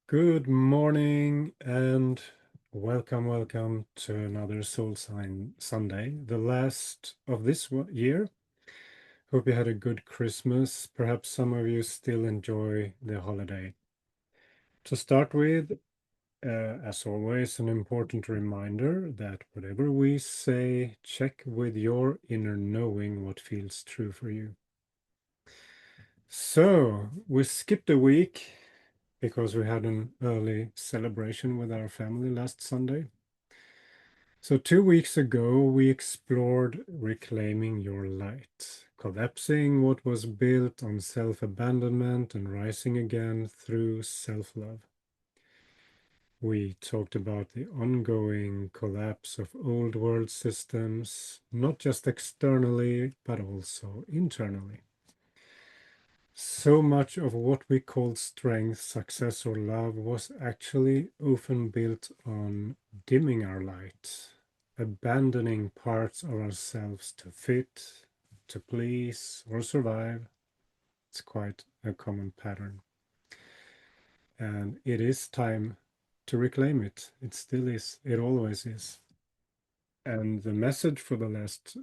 Good morning and welcome to another Soul Sign Sunday, the last of this year. Hope you had a good Christmas. Perhaps some of you still enjoy the holiday. To start with, as always, an important reminder that whatever we say, check with your inner knowing what feels true for you. So, we skipped a week because we had an early celebration with our family last Sunday. So 2 weeks ago, we explored reclaiming your light, collapsing what was built on self-abandonment and rising again through self-love. We talked about the ongoing collapse of old world systems, not just externally, but also internally. So much of what we called strength, success, or love was actually often built on dimming our light, abandoning parts of ourselves to fit, to please, or survive. It's quite a common pattern. And it is time to reclaim it. It still is. It always is. And the message for the last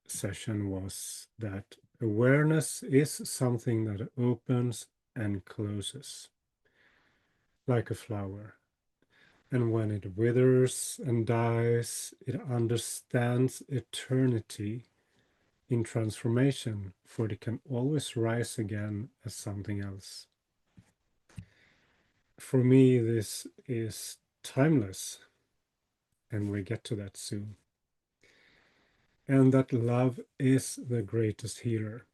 session was that awareness is something that opens and closes like a flower. And when it withers and dies, it understands eternity in transformation, for it can always rise again as something else. For me, this is timeless, and we get to that soon. And that love is the greatest healer.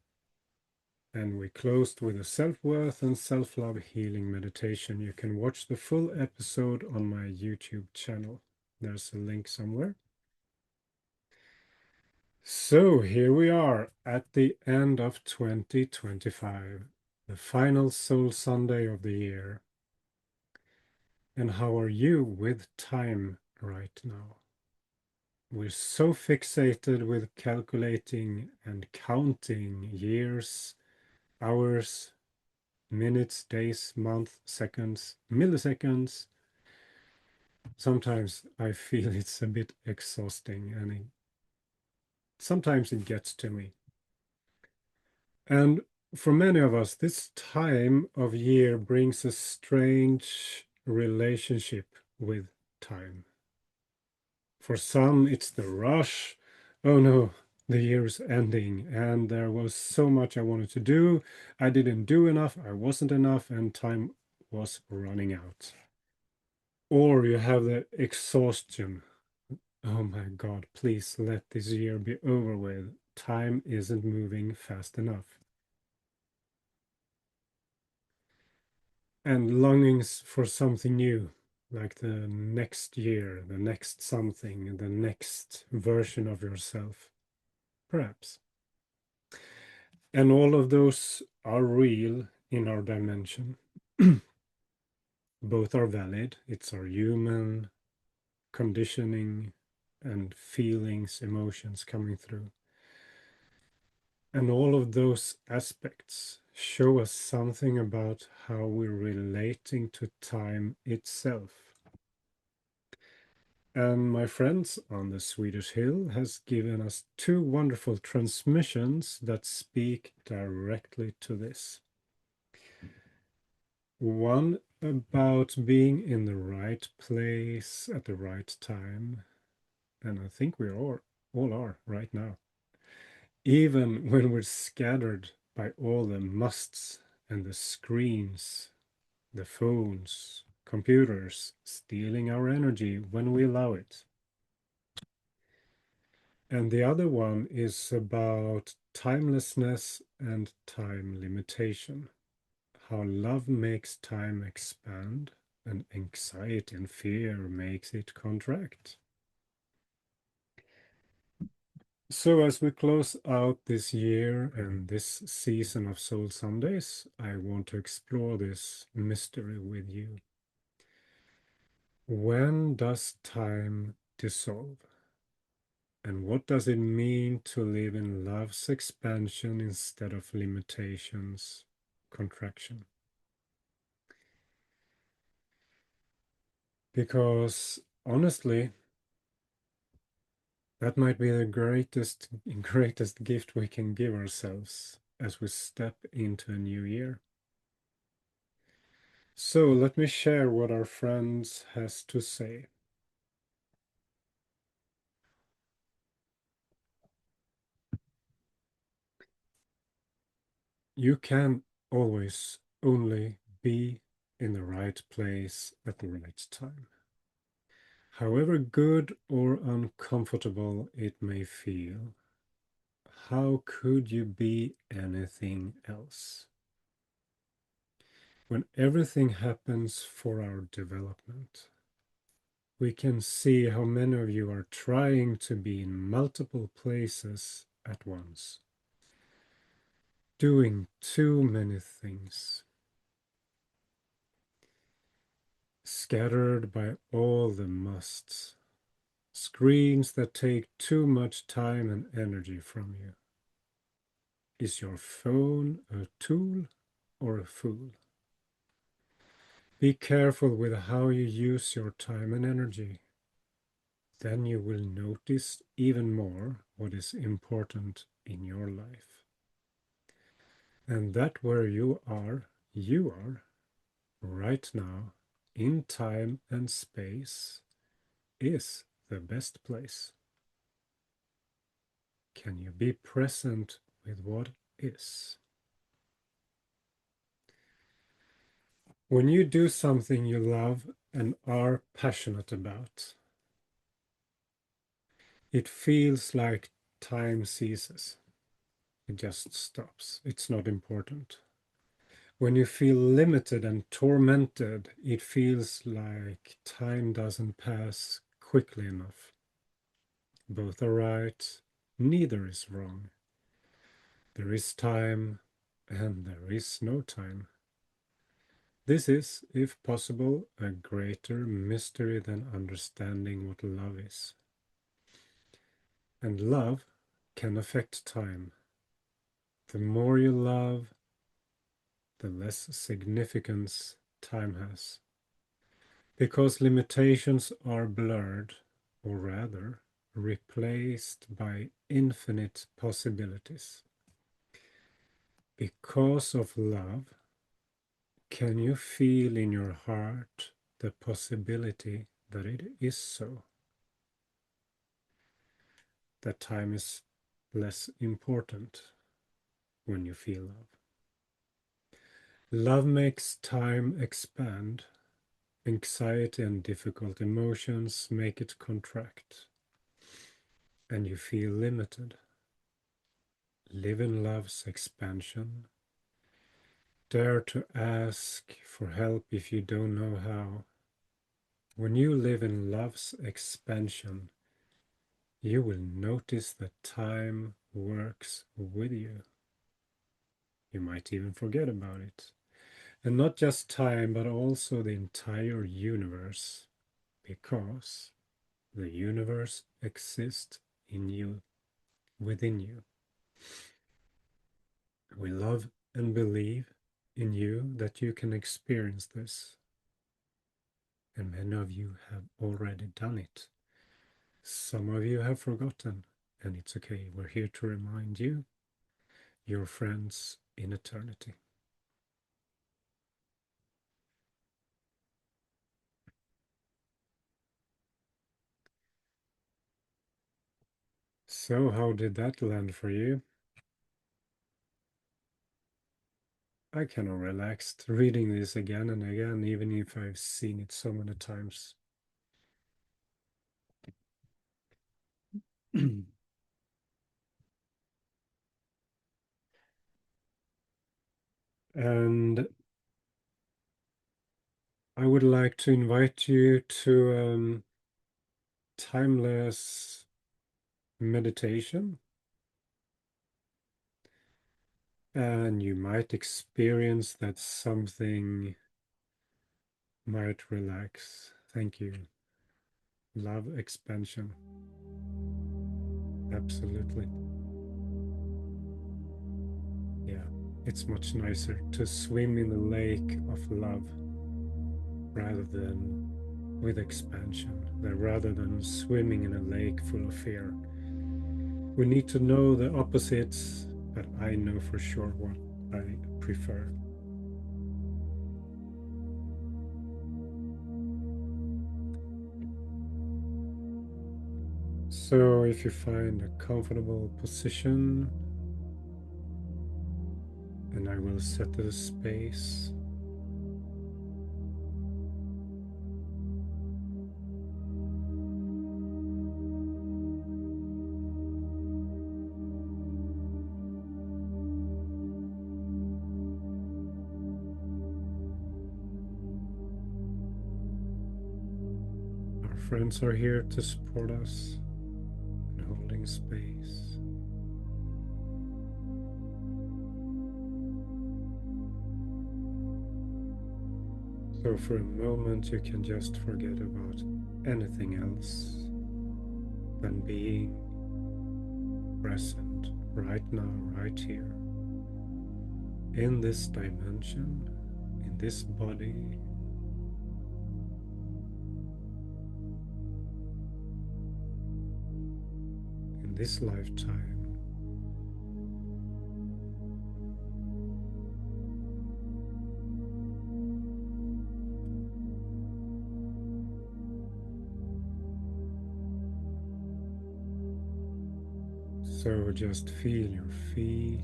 And we closed with a self-worth and self-love healing meditation. You can watch the full episode on my YouTube channel. There's a link somewhere. So here we are at the end of 2025, the final Soul Sunday of the year. And how are you with time right now? We're so fixated with calculating and counting years, hours, minutes, days, months, seconds, milliseconds. Sometimes I feel it's a bit exhausting, and sometimes it gets to me. And for many of us, this time of year brings a strange relationship with time. For some, it's the rush. Oh no, the year's ending, and there was so much I wanted to do. I didn't do enough, I wasn't enough, and time was running out. Or you have the exhaustion. Oh my God, please let this year be over with. Time isn't moving fast enough. And longings for something new, like the next year, the next something, the next version of yourself, perhaps. And all of those are real in our dimension. Both are valid. It's our human conditioning and feelings, emotions coming through. And all of those aspects show us something about how we're relating to time itself. And my friends on the Swedish Hill has given us two wonderful transmissions that speak directly to this. One about being in the right place at the right time, and I think we all are right now. Even when we're scattered by all the musts and the screens, the phones, computers, stealing our energy when we allow it. And the other one is about timelessness and time limitation. How love makes time expand and anxiety and fear makes it contract. So as we close out this year and this season of Soul Sundays, I want to explore this mystery with you. When does time dissolve? And what does it mean to live in love's expansion instead of limitations, contraction? Because honestly, that might be the greatest gift we can give ourselves as we step into a new year. So let me share what our friends has to say. You can always only be in the right place at the right time. However good or uncomfortable it may feel, how could you be anything else? When everything happens for our development, we can see how many of you are trying to be in multiple places at once, doing too many things, scattered by all the musts, screens that take too much time and energy from you. Is your phone a tool or a fool? Be careful with how you use your time and energy. Then you will notice even more what is important in your life. And that where you are right now, in time and space, is the best place. Can you be present with what is? When you do something you love and are passionate about, it feels like time ceases. It just stops. It's not important. When you feel limited and tormented, it feels like time doesn't pass quickly enough. Both are right, neither is wrong. There is time and there is no time. This is, if possible, a greater mystery than understanding what love is. And love can affect time. The more you love, the less significance time has. Because limitations are blurred, or rather, replaced by infinite possibilities. Because of love, can you feel in your heart the possibility that it is so? That time is less important when you feel love. Love makes time expand. Anxiety and difficult emotions make it contract, and you feel limited. Live in love's expansion. Dare to ask for help if you don't know how. When you live in love's expansion, you will notice that time works with you. You might even forget about it. And not just time, but also the entire universe, because the universe exists in you, within you. We love and believe in you that you can experience this. And many of you have already done it. Some of you have forgotten, and it's okay. We're here to remind you, your friends in eternity. So, how did that land for you? I kind of relaxed reading this again and again, even if I've seen it so many times. And I would like to invite you to timeless meditation. And you might experience that something might relax. Thank you. Love expansion. Absolutely. Yeah. It's much nicer to swim in the lake of love rather than with expansion, that rather than swimming in a lake full of fear, we need to know the opposites, but I know for sure what I prefer. So if you find a comfortable position, and I will set the space. Our friends are here to support us in holding space. So for a moment you can just forget about anything else than being present right now, right here, in this dimension, in this body, in this lifetime. So just feel your feet,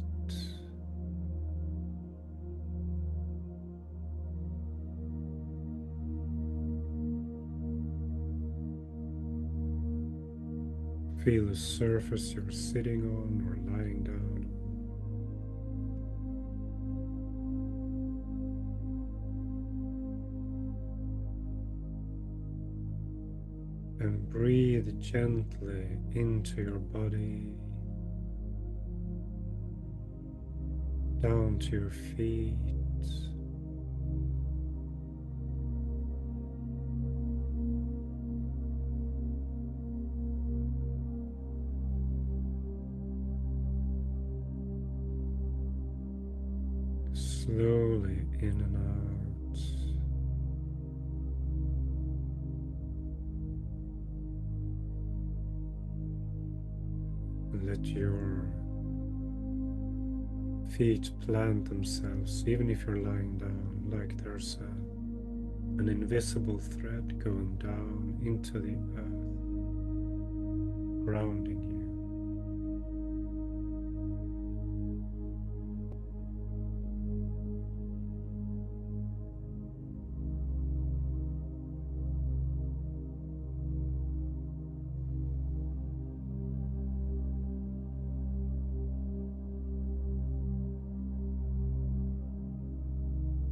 feel the surface you're sitting on or lying down, and breathe gently into your body, down to your feet. Slowly in and out. And let your feet plant themselves, even if you're lying down, like there's an invisible thread going down into the earth, grounding you.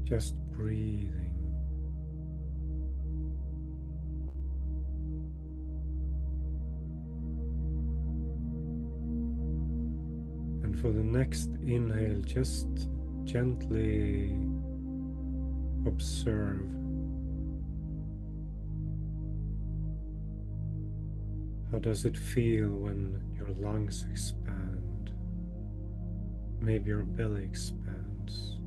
Just breathing. And for the next inhale, just gently observe how does it feel when your lungs expand, maybe your belly expands.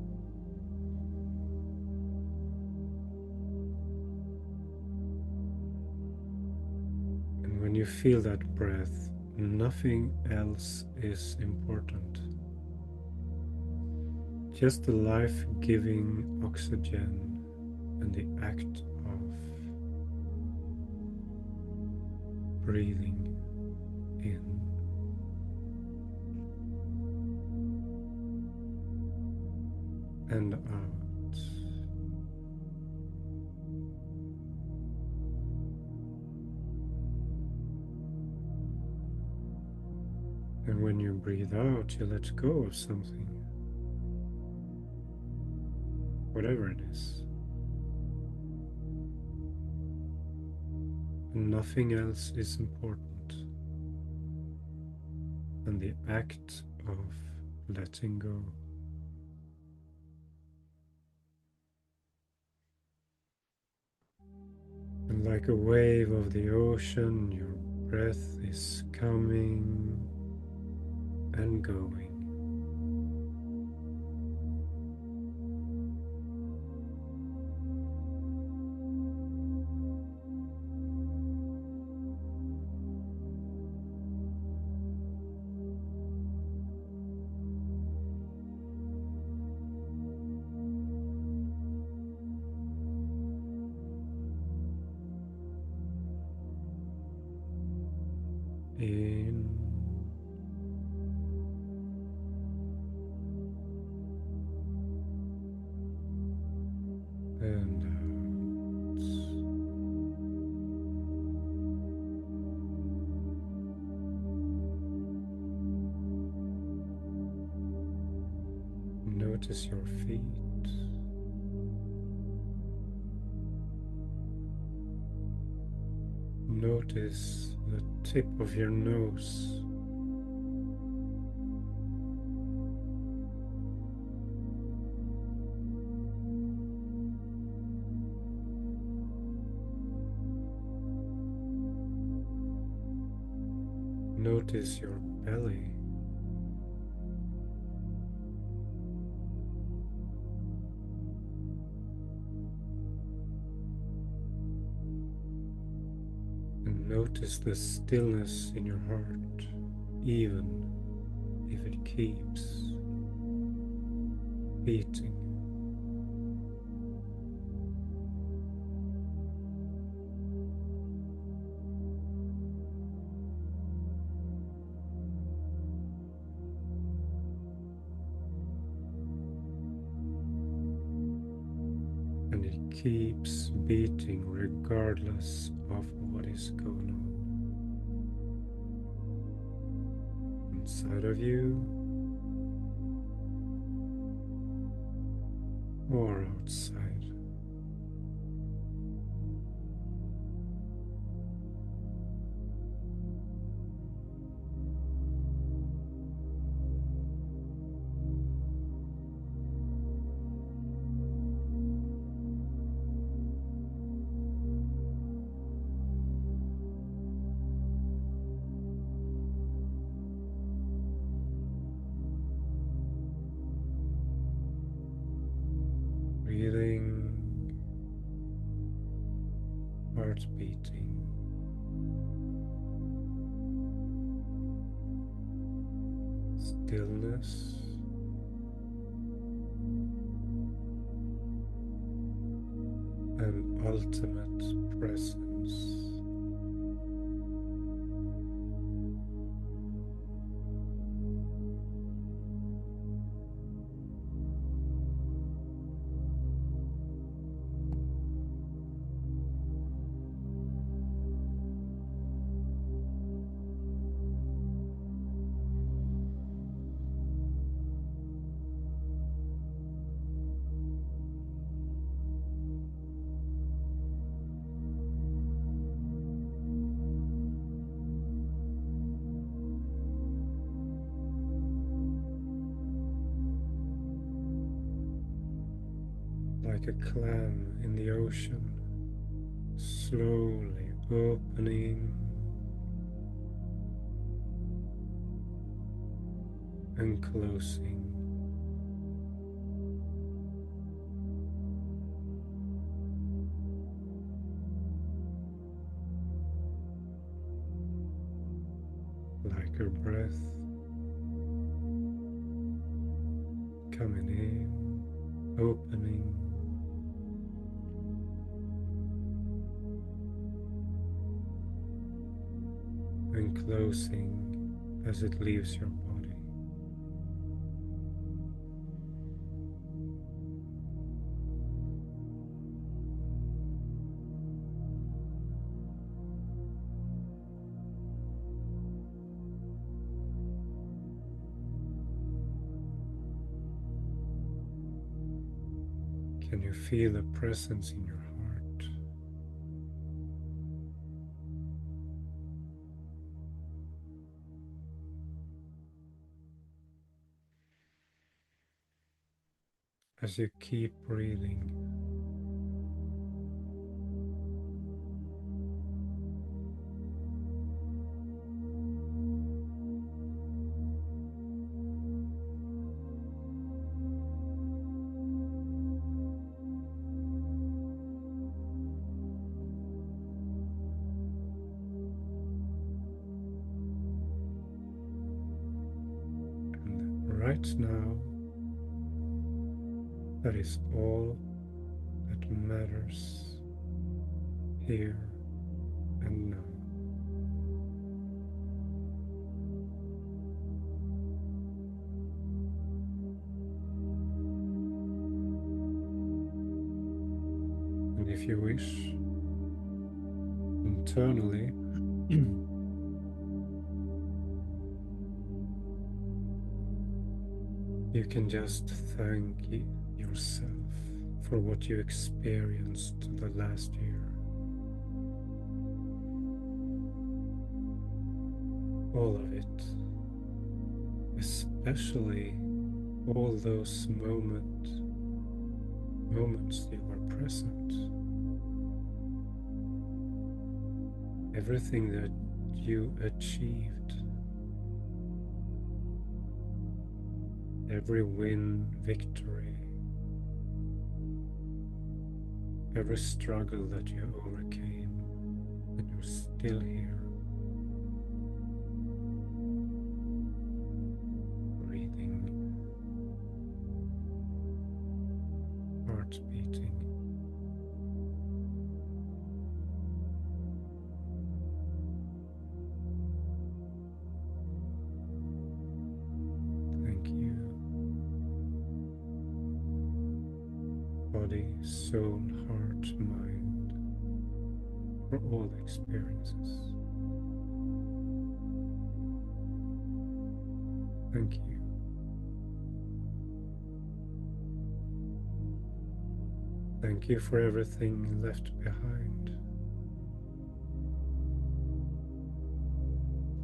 And when you feel that breath, nothing else is important. Just the life-giving oxygen and the act of breathing in. And out. And when you breathe out, you let go of something, whatever it is. And nothing else is important. And the act of letting go. And like a wave of the ocean, your breath is coming and going. In and out. Notice your feet. Notice the tip of your nose. Notice your belly. And notice the stillness in your heart, even if it keeps beating. And it keeps beating regardless of what is going on inside of you or outside. Breathing, heart beating, stillness, and ultimate presence. Like a clam in the ocean, slowly opening and closing. Like your breath coming in, opening, and closing as it leaves your body. Can you feel the presence in your heart? As you keep breathing, and right now, that is all that matters here and now. And if you wish, internally, you can just thank yourself for what you experienced the last year. All of it, especially all those moments you were present. Everything that you achieved, every win, victory, every struggle that you overcame, and you're still here, breathing, heart beating. Thank you. Body, soul, heart, mind, for all experiences. Thank you. Thank you for everything left behind.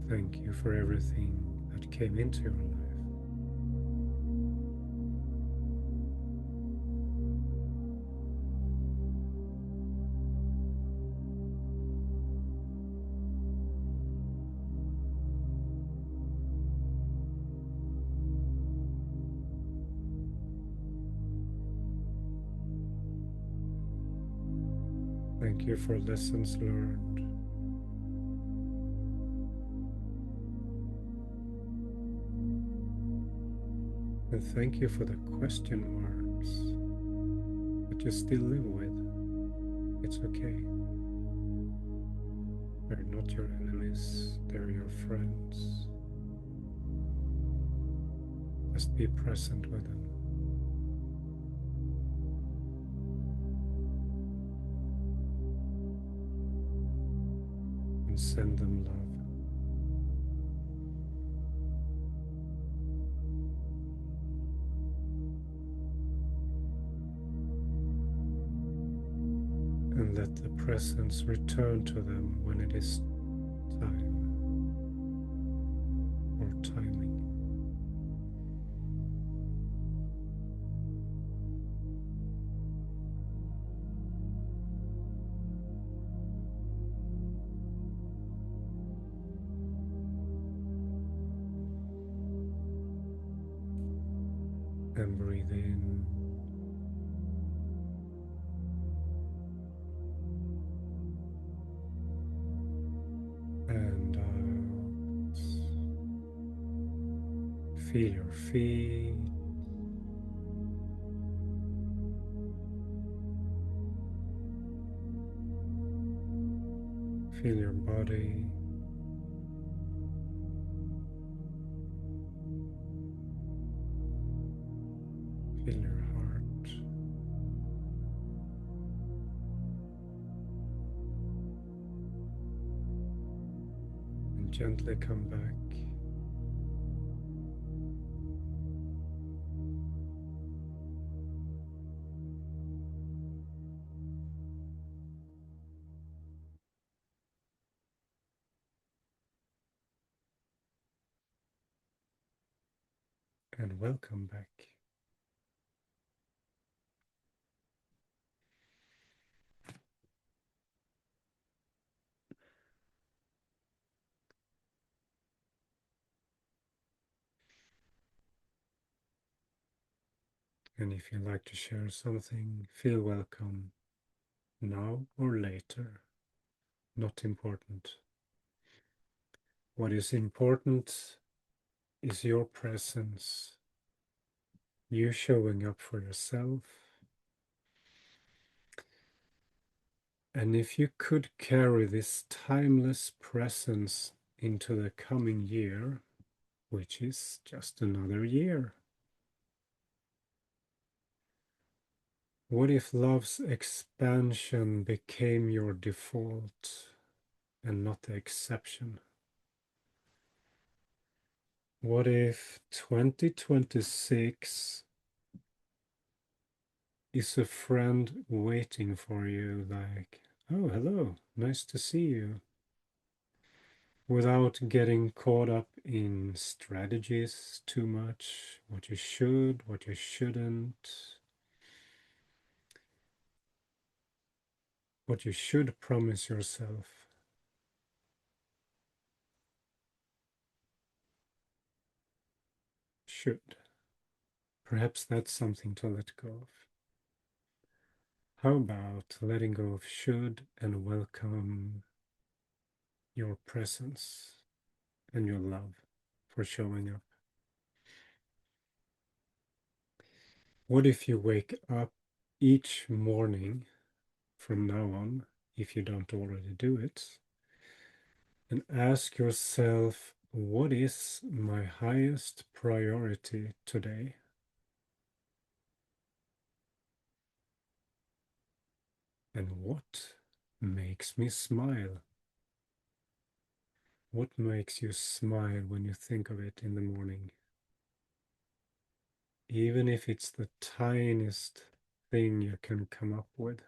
Thank you for everything that came into your life. Thank you for lessons learned. And thank you for the question marks that you still live with. It's okay. They're not your enemies, they're your friends. Just be present with them. And send them love. And let the presence return to them when it is time or timing. And breathe in. And out. Feel your feet. Feel your body. Feel your heart. And gently come back. And welcome back. And if you'd like to share something, feel welcome now or later. Not important. What is important is your presence, you showing up for yourself. And if you could carry this timeless presence into the coming year, which is just another year, What if love's expansion became your default and not the exception? What if 2026 is a friend waiting for you, like, oh, hello, nice to see you, without getting caught up in strategies too much, what you should, what you shouldn't, what you should promise yourself? Should. Perhaps that's something to let go of. How about letting go of should and welcome your presence and your love for showing up? What if you wake up each morning from now on, if you don't already do it, and ask yourself, what is my highest priority today? And what makes me smile? What makes you smile when you think of it in the morning? Even if it's the tiniest thing you can come up with.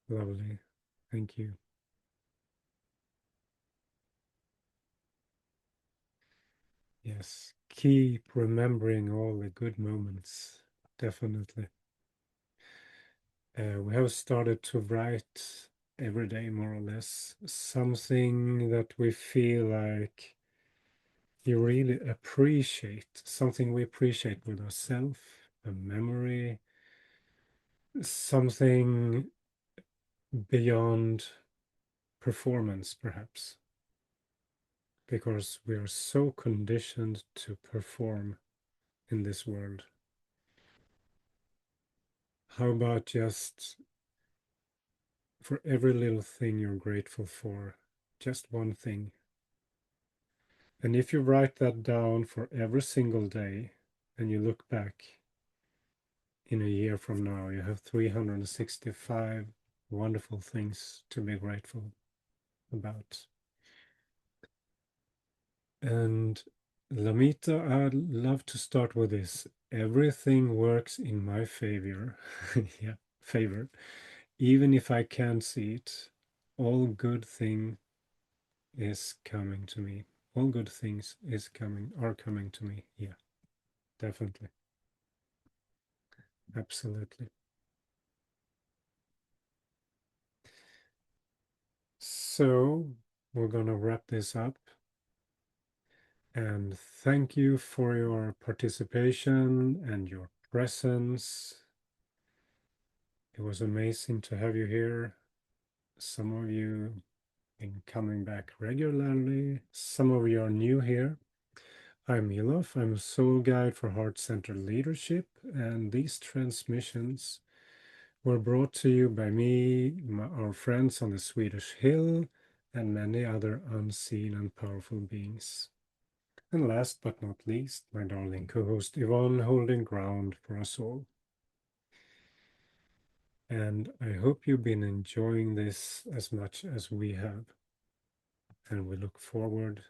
Lovely. Thank you. Yes. Keep remembering all the good moments. Definitely. We have started to write every day, more or less, something that we feel like you really appreciate, something we appreciate with ourselves, a memory, something beyond performance, perhaps, because we are so conditioned to perform in this world. How about just for every little thing you're grateful for, just one thing? And if you write that down for every single day and you look back in a year from now, you have 365 wonderful things to be grateful about. And Lamita, I'd love to start with this. Everything works in my favor. Yeah, favor. Even if I can't see it, all good thing is coming to me. All good things are coming to me. Yeah, definitely. Absolutely. So we're gonna wrap this up. And thank you for your participation and your presence. It was amazing to have you here. Some of you been coming back regularly. Some of you are new here. I'm Elof. I'm a soul guide for heart-centered leadership, and these transmissions were brought to you by me, our friends on the Swedish Hill, and many other unseen and powerful beings. And last but not least, my darling co-host Yvonne, holding ground for us all. And I hope you've been enjoying this as much as we have. And we look forward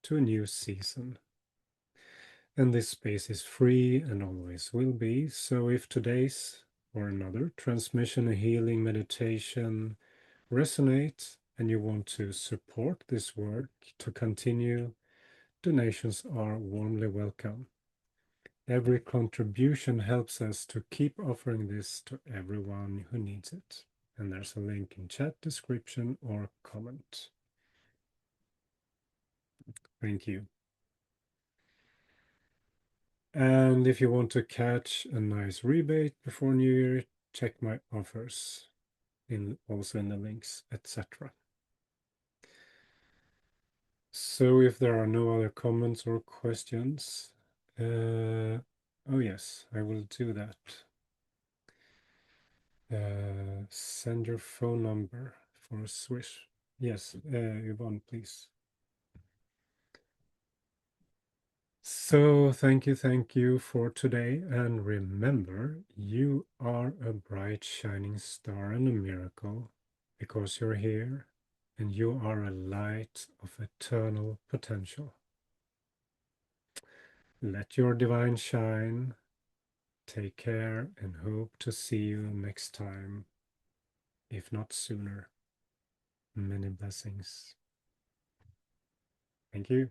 to a new season. And this space is free and always will be. So if today's or another transmission, a healing meditation resonate and you want to support this work to continue, donations are warmly welcome. Every contribution helps us to keep offering this to everyone who needs it. And there's a link in chat description or comment. Thank you. And if you want to catch a nice rebate before New Year, check my offers also in the links, etc. So if there are no other comments or questions, oh yes, I will do that. Send your phone number for a Swish. Yes, Yvonne, please. So thank you for today. And remember, you are a bright shining star and a miracle because you're here and you are a light of eternal potential. Let your divine shine. Take care and hope to see you next time, if not sooner. Many blessings. Thank you.